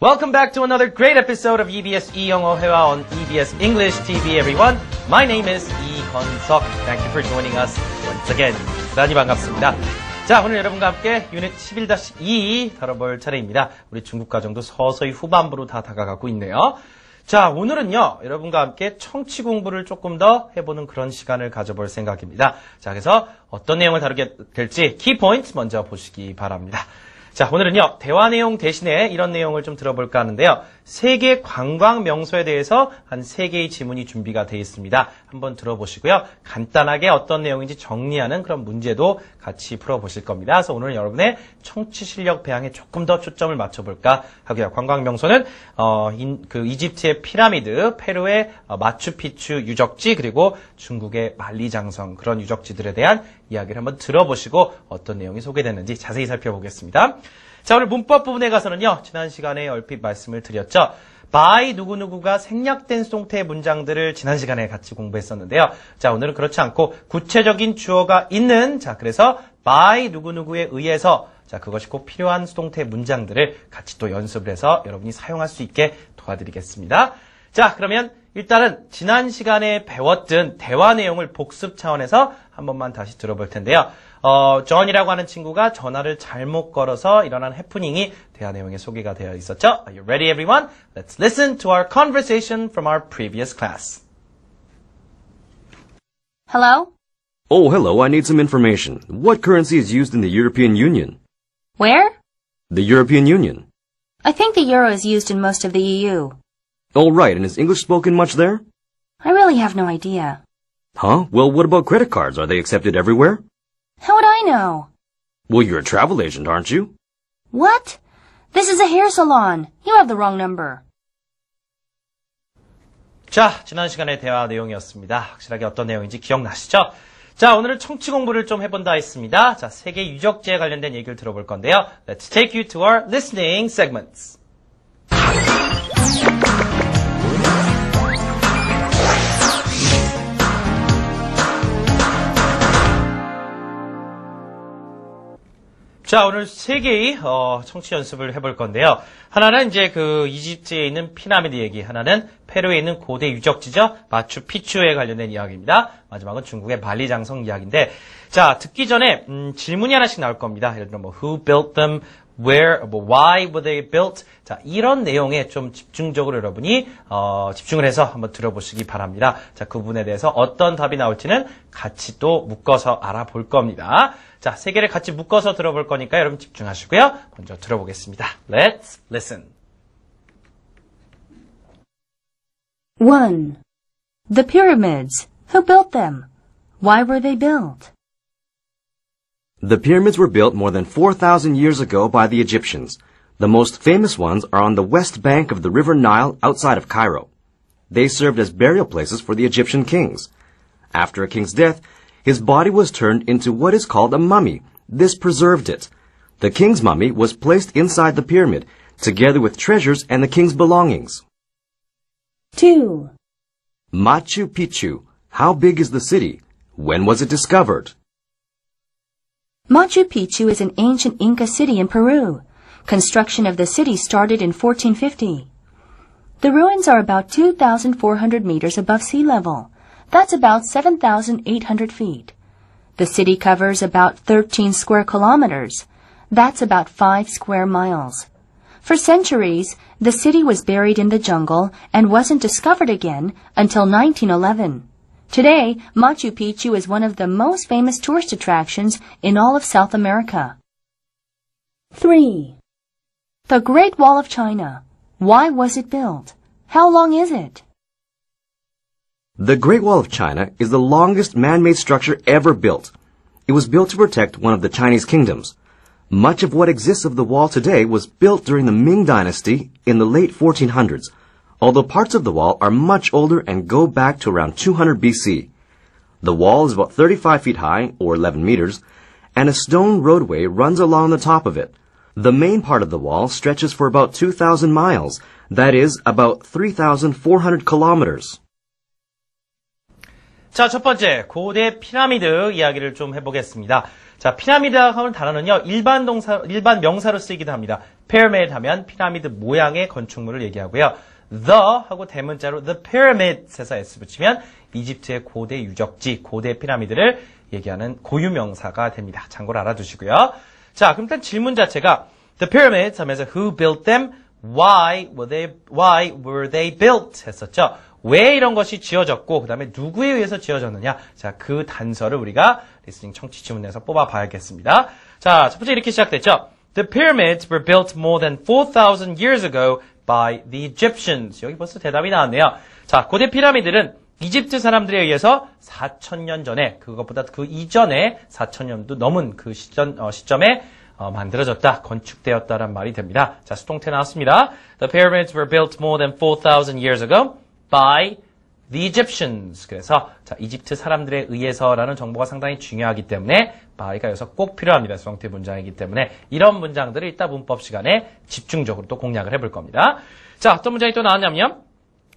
Welcome back to another great episode of EBS 이영어 회화 on EBS English TV, everyone. My name is 이건석. Thank you for joining us once again. 대단히 반갑습니다. 자, 오늘 여러분과 함께 유닛 11-2 다뤄볼 차례입니다. 우리 중국 과정도 서서히 후반부로 다 다가가고 있네요. 자, 오늘은요, 여러분과 함께 청취 공부를 조금 더 해보는 그런 시간을 가져볼 생각입니다. 자, 그래서 어떤 내용을 다루게 될지 키포인트 먼저 보시기 바랍니다. 자, 오늘은요, 대화 내용 대신에 이런 내용을 좀 들어볼까 하는데요. 세계 관광 명소에 대해서 한 3개의 지문이 준비가 되어 있습니다. 한번 들어보시고요. 간단하게 어떤 내용인지 정리하는 그런 문제도 같이 풀어보실 겁니다. 그래서 오늘 여러분의 청취 실력 배양에 조금 더 초점을 맞춰볼까 하고요. 관광 명소는 이집트의 피라미드, 페루의 마추픽추 유적지, 그리고 중국의 만리장성, 그런 유적지들에 대한 이야기를 한번 들어보시고 어떤 내용이 소개되는지 자세히 살펴보겠습니다. 자, 오늘 문법 부분에 가서는요, 지난 시간에 얼핏 말씀을 드렸죠. by 누구누구가 생략된 송태의 문장들을 지난 시간에 같이 공부했었는데요. 자, 오늘은 그렇지 않고 구체적인 주어가 있는, 자, 그래서 by 누구누구에 의해서, 자, 그것이 꼭 필요한 수동태 문장들을 같이 또 연습을 해서 여러분이 사용할 수 있게 도와드리겠습니다. 자, 그러면 일단은 지난 시간에 배웠던 대화 내용을 복습 차원에서 한 번만 다시 들어볼 텐데요. 존이라고 하는 친구가 전화를 잘못 걸어서 일어난 해프닝이 대화 내용에 소개가 되어 있었죠. Are you ready, everyone? Let's listen to our conversation from our previous class. Hello? Oh, hello, I need some information. What currency is used in the European Union? Where? The European Union. I think the euro is used in most of the EU. All right, and is English spoken much there? I really have no idea. Huh? Well, what about credit cards? Are they accepted everywhere? How would I know? Well, you're a travel agent, aren't you? What? This is a hair salon. You have the wrong number. 자, 지난 시간의 대화 내용이었습니다. 확실하게 어떤 내용인지 기억나시죠? 자, 오늘은 청취 공부를 좀 해본다 했습니다. 자, 세계 유적지에 관련된 얘기를 들어볼 건데요. Let's take you to our listening segments. 자, 오늘 3개의 청취 연습을 해볼 건데요. 하나는 이제 그 이집트에 있는 피라미드 얘기, 하나는 페루에 있는 고대 유적지죠. 마추픽추에 관련된 이야기입니다. 마지막은 중국의 만리장성 이야기인데, 자, 듣기 전에 질문이 하나씩 나올 겁니다. 예를 들어 뭐 who built them, where, why were they built? 자, 이런 내용에 좀 집중적으로 여러분이 집중을 해서 한번 들어보시기 바랍니다. 자, 그 부분에 대해서 어떤 답이 나올지는 같이 또 묶어서 알아볼 겁니다. 자, 3개를 같이 묶어서 들어볼 거니까 여러분 집중하시고요. 먼저 들어보겠습니다. Let's listen. 1. The pyramids. Who built them? Why were they built? The pyramids were built more than 4,000 years ago by the Egyptians. The most famous ones are on the west bank of the river Nile outside of Cairo. They served as burial places for the Egyptian kings. After a king's death, his body was turned into what is called a mummy. This preserved it. The king's mummy was placed inside the pyramid, together with treasures and the king's belongings. 2. Machu Picchu. How big is the city? When was it discovered? Machu Picchu is an ancient Inca city in Peru. Construction of the city started in 1450. The ruins are about 2,400 meters above sea level. That's about 7,800 feet. The city covers about 13 square kilometers. That's about 5 square miles. For centuries, the city was buried in the jungle and wasn't discovered again until 1911. Today, Machu Picchu is one of the most famous tourist attractions in all of South America. 3. The Great Wall of China. Why was it built? How long is it? The Great Wall of China is the longest man-made structure ever built. It was built to protect one of the Chinese kingdoms. Much of what exists of the wall today was built during the Ming Dynasty in the late 1400s, although parts of the wall are much older and go back to around 200 BC. The wall is about 35 feet high, or 11 meters, and a stone roadway runs along the top of it. The main part of the wall stretches for about 2,000 miles, that is, about 3,400 kilometers. 자, 첫 번째, 고대 피라미드 이야기를 좀 해보겠습니다. 자, 피라미드라고 하는 단어는요, 일반 명사로 쓰이기도 합니다. pyramid 하면 피라미드 모양의 건축물을 얘기하고요. the 하고 대문자로 the pyramids에서 s 붙이면 이집트의 고대 유적지, 고대 피라미드를 얘기하는 고유명사가 됩니다. 참고로 알아두시고요. 자, 그럼 일단 질문 자체가 the pyramids 하면서 who built them, why were they built 했었죠. 왜 이런 것이 지어졌고 그 다음에 누구에 의해서 지어졌느냐. 자, 그 단서를 우리가 리스닝 청취 지문에서 뽑아봐야겠습니다. 자, 첫 번째 이렇게 시작됐죠. The pyramids were built more than 4,000 years ago by the Egyptians. 여기 벌써 대답이 나왔네요. 자, 고대 피라미드는 이집트 사람들에 의해서 4,000년 전에, 그것보다 그 이전에 4,000년도 넘은 그 시점에 만들어졌다, 건축되었다란 말이 됩니다. 자, 수동태 나왔습니다. The pyramids were built more than 4,000 years ago by the Egyptians. 그래서 자, 이집트 사람들에 의해서라는 정보가 상당히 중요하기 때문에 by가 여기서 꼭 필요합니다. 수동태 문장이기 때문에 이런 문장들을 이따 문법 시간에 집중적으로 또 공략을 해볼 겁니다. 자, 어떤 문장이 또 나왔냐면요.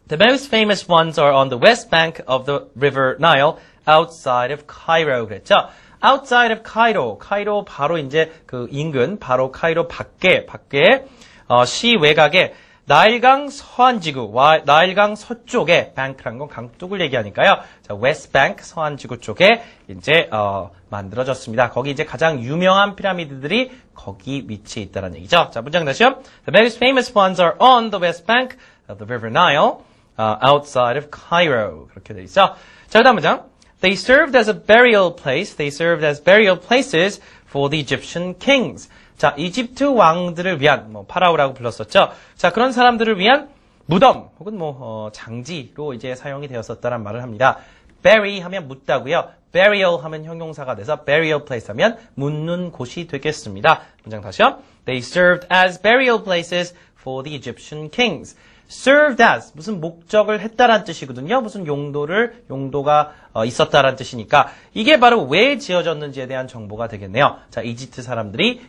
The most famous ones are on the west bank of the river Nile outside of Cairo. 그랬죠. outside of Cairo. 카이로 바로 이제 그 인근, 바로 카이로 밖에 시 외곽에 나일강 서안지구, 나일강 서쪽에 bank라는 건 강둑을 얘기하니까요. 자, west bank 서안지구 쪽에 이제 만들어졌습니다. 거기 이제 가장 유명한 피라미드들이 거기 위치해 있다는 얘기죠. 자, 문장 다시요. The most famous ones are on the west bank of the river Nile, outside of Cairo. 그렇게 돼 있어. 자, 그다음 문장. They served as a burial place. They served as burial places for the Egyptian kings. 자, 이집트 왕들을 위한, 파라오라고 불렀었죠. 자, 그런 사람들을 위한 무덤, 혹은 장지로 이제 사용이 되었었다는 말을 합니다. bury 하면 묻다고요. burial 하면 형용사가 돼서 burial place 하면 묻는 곳이 되겠습니다. 문장 다시요. They served as burial places for the Egyptian kings. served as 무슨 목적을 했다란 뜻이거든요. 무슨 용도가 있었다란 뜻이니까 이게 바로 왜 지어졌는지에 대한 정보가 되겠네요. 자, 이집트 사람들이